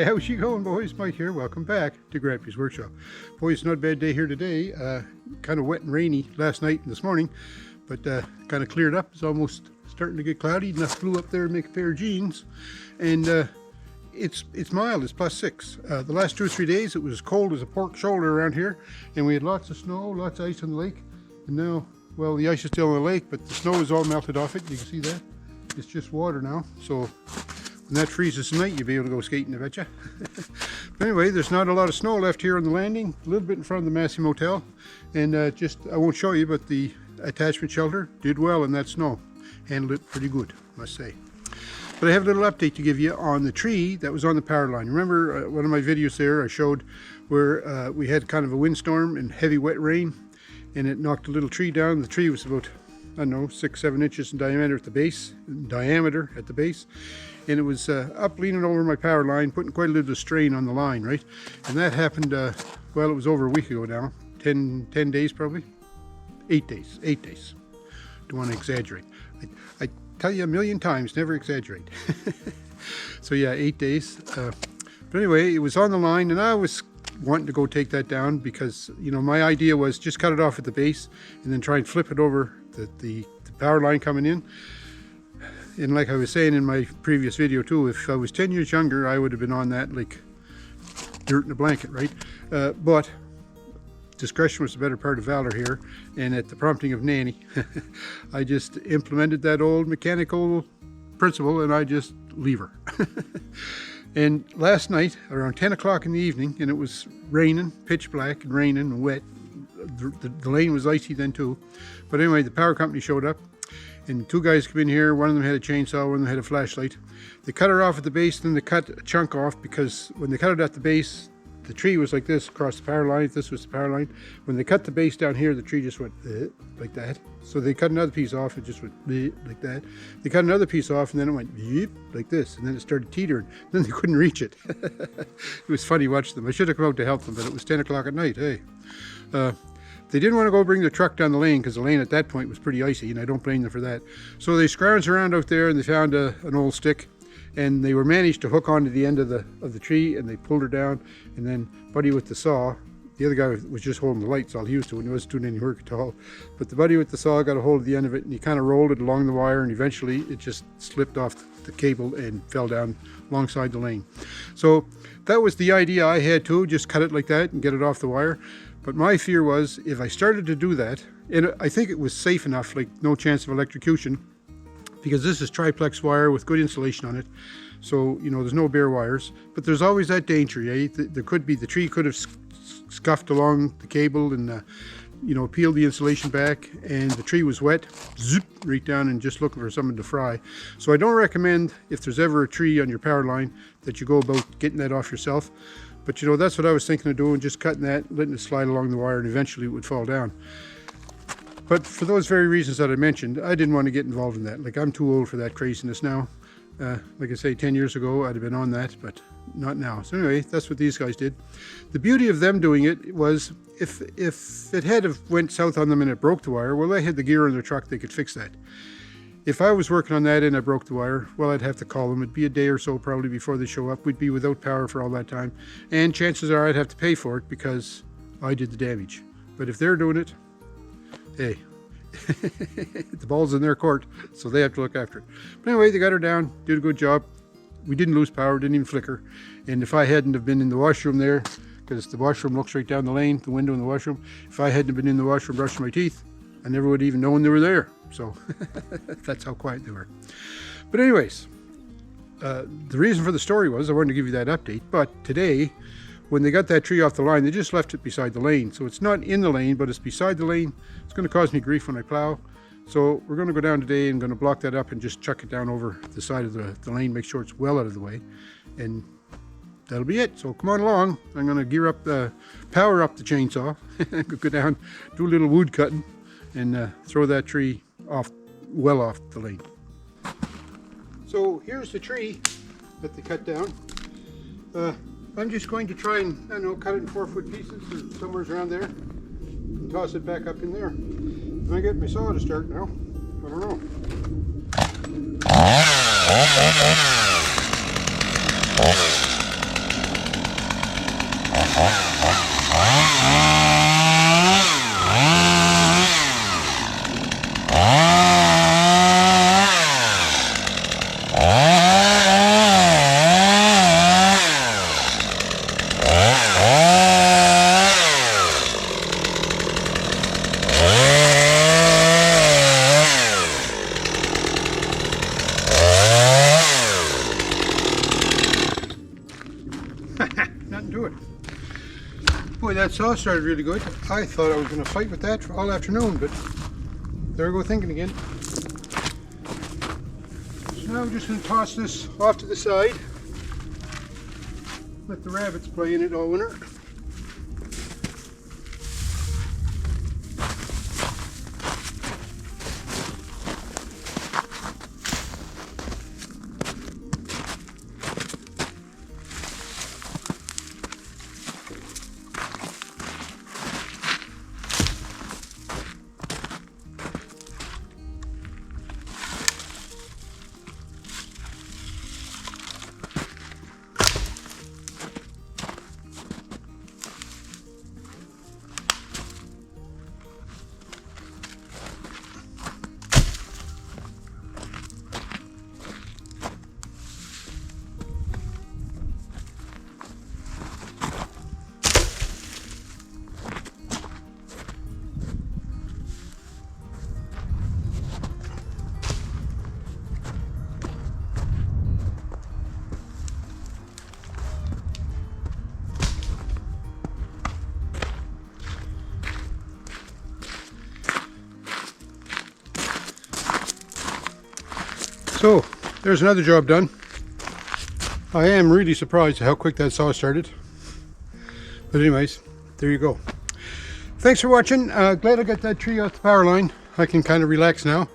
Hey, how's she going, boys? Mike here. Welcome back to Grampie's Workshop. Boys, not a bad day here today. Kind of wet and rainy last night and this morning, but kind of cleared up. It's almost starting to get cloudy. Enough flew up there and make a pair of jeans. And it's mild. It's +6. The last 2 or 3 days, it was as cold as a pork shoulder around here. And we had lots of snow, lots of ice on the lake. And now, well, the ice is still on the lake, but the snow is all melted off it. You can see that. It's just water now. So when that freezes tonight, you'll be able to go skating, I betcha. But anyway, there's not a lot of snow left here on the landing, a little bit in front of the Massey Motel. And I won't show you, but the attachment shelter did well in that snow. Handled it pretty good, must say. But I have a little update to give you on the tree that was on the power line. Remember one of my videos there I showed where we had kind of a windstorm and heavy wet rain, and it knocked a little tree down. The tree was about, I don't know, 6-7 inches in diameter at the base, and it was up leaning over my power line, putting quite a little strain on the line, right? And that happened, well, it was over a week ago now, 10 days probably, 8 days. Don't want to exaggerate. I tell you a million times, never exaggerate. So yeah, 8 days. But anyway, it was on the line, and I was wanting to go take that down because, you know, my idea was just cut it off at the base and then try and flip it over the power line coming in. And like I was saying in my previous video too, if I was 10 years younger, I would have been on that like dirt in a blanket, right? But discretion was the better part of valor here, and at the prompting of Nanny, I just implemented that old mechanical principle, and I just leave her. And last night, around 10 o'clock in the evening, and it was raining, pitch black, and raining and wet. The lane was icy then too. But anyway, the power company showed up, and 2 guys came in here. One of them had a chainsaw, one of them had a flashlight. They cut her off at the base, then they cut a chunk off, because when they cut it at the base, the tree was like this across the power line. This was the power line. When they cut the base down here, the tree just went like that. So they cut another piece off, it just went like that. They cut another piece off, and then it went like this, and then it started teetering. Then they couldn't reach it. It was funny watching them. I should have come out to help them, but it was 10 o'clock at night. Hey, they didn't want to go bring their truck down the lane because the lane at that point was pretty icy, and I don't blame them for that. So they scrounged around out there, and they found an old stick, and they were managed to hook onto the end of the tree, and they pulled her down. And then Buddy with the saw, the other guy was just holding the lights, all he was doing. He wasn't doing any work at all. But the buddy with the saw got a hold of the end of it, and he kind of rolled it along the wire, and eventually it just slipped off the cable and fell down alongside the lane. So that was the idea I had too, just cut it like that and get it off the wire. But my fear was, if I started to do that, and I think it was safe enough, like no chance of electrocution, because this is triplex wire with good insulation on it. So, you know, there's no bare wires, but there's always that danger, eh? There could be, the tree could have scuffed along the cable and, you know, peeled the insulation back, and the tree was wet, zip, right down and just looking for something to fry. So I don't recommend, if there's ever a tree on your power line, that you go about getting that off yourself. But, you know, that's what I was thinking of doing, just cutting that, letting it slide along the wire, and eventually it would fall down. But for those very reasons that I mentioned, I didn't want to get involved in that. Like, I'm too old for that craziness now. Like I say, 10 years ago, I'd have been on that, but not now. So anyway, that's what these guys did. The beauty of them doing it was, if it had have went south on them and it broke the wire, well, they had the gear in their truck, they could fix that. If I was working on that and I broke the wire, well, I'd have to call them. It'd be a day or so probably before they show up. We'd be without power for all that time. And chances are I'd have to pay for it because I did the damage. But if they're doing it, hey, the ball's in their court, so they have to look after it. But anyway, they got her down, did a good job. We didn't lose power, didn't even flicker. And if I hadn't have been in the washroom there, because the washroom looks right down the lane, the window in the washroom, if I hadn't been in the washroom brushing my teeth, I never would have even known they were there. So that's how quiet they were. But anyways, the reason for the story was I wanted to give you that update. But today, when they got that tree off the line, they just left it beside the lane. So it's not in the lane, but it's beside the lane. It's going to cause me grief when I plow. So we're going to go down today and going to block that up and just chuck it down over the side of the lane, make sure it's well out of the way. And that'll be it. So come on along. I'm going to gear up, power up the chainsaw, go down, do a little wood cutting, and throw that tree well off the lane. So here's the tree that they cut down. I'm just going to try and, I don't know, cut it in 4-foot pieces or somewhere around there and toss it back up in there. Can I get my saw to start now? I don't know. that saw started really good. I thought I was going to fight with that all afternoon, but there I go thinking again. So now we're just going to toss this off to the side. Let the rabbits play in it all winter. So, there's another job done. I am really surprised at how quick that saw started. But anyways, there you go. Thanks for watching. Glad I got that tree off the power line. I can kind of relax now.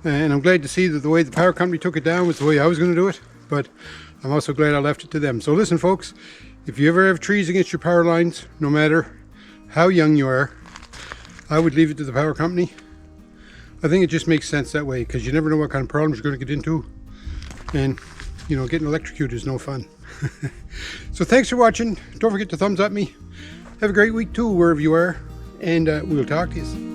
And I'm glad to see that the way the power company took it down was the way I was going to do it. But I'm also glad I left it to them. So listen folks, if you ever have trees against your power lines, no matter how young you are, I would leave it to the power company. I think it just makes sense that way, because you never know what kind of problems you're going to get into, and you know, getting electrocuted is no fun. So thanks for watching. Don't forget to thumbs up me. Have a great week too, wherever you are, and we'll talk to you.